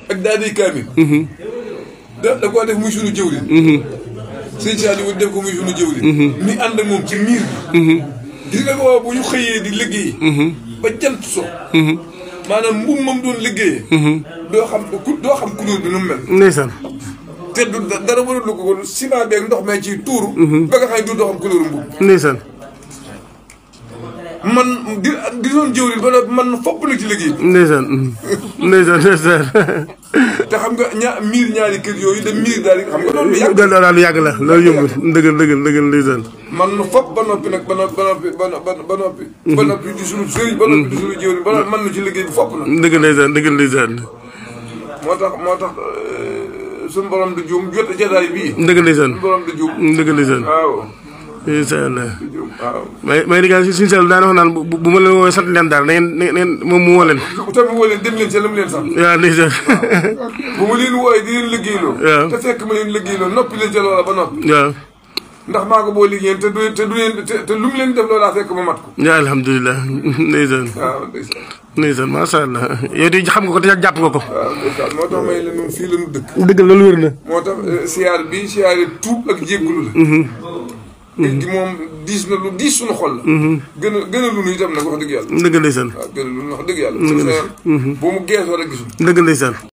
ak daal kaamil. da koo def muy sunu jëwriñ. sëñ Saliou def ko muy sunu jëwriñ. ni ànd ak moom ci miir bi. gis nga ko bu ñu xëyee di liggéey. ba jant so. maanaam mbuum moom doon liggéeyee. doo xam couleur bi nu mu mel. ndeysaan. te du dara mënul lu ko ciment beeg ndox mee ci tuuru. ba nga xam ne doo xam couleur mbuum. ndeysaan. man di doon jëwriñ ba man fopp na ci liggéey bi. ndeysaan. ndeysaan. te xam nga ñaari kër yooyu de miir daal xam nga loolu yàgg. daal lu yàgg la loolu yombul dëgg ndeysaan. man fopp ba noppi nag ba noppi di sunu sëriñ ba noppi di sunu jëwriñ ba man na ci liggéey bi fopp na. dëgg ndeysaan. moo tax suñu borom du juum jot jotaay bii. dëgg ndeysaan. suñu borom du juum. dëgg ndeysaan. waaw. incha allah. waaw. may digal si suñu daana wax naan bu ma leen woowee sant leen daal na ngeen moom mu woo leen. tamit woo leen dem leen ca la mu leen sant. waaw ndeysaan. bu ma leen wooyee di leen liggéeyloo. waaw te fekk ma leen liggéeyloo noppi leen ca loola ba noppi. waaw. ndax maa ko boo liggéeyeen te lu mu leen def loolaa fekk ma mat ko. waaw alhamdulilah ndeysaan. waaw ndeysaan. ndeysaan macha allah yow de xam nga ko te jàpp nga ko. waaw ndeysaan moo tax may la ñun fii la ñu dëkk. dëgg loolu wér na. moo tax siyaar bi siyaare tuub ak jéggulu la. gi moom diis na lu diis suñu xol la. gën a lu nu itam nag wax dëgg yàlla. dëgg ndeysaan. waaw gën a lu nu wax dëgg yàlla. bu mu geesoo rek gisul. dëgg ndeysaan.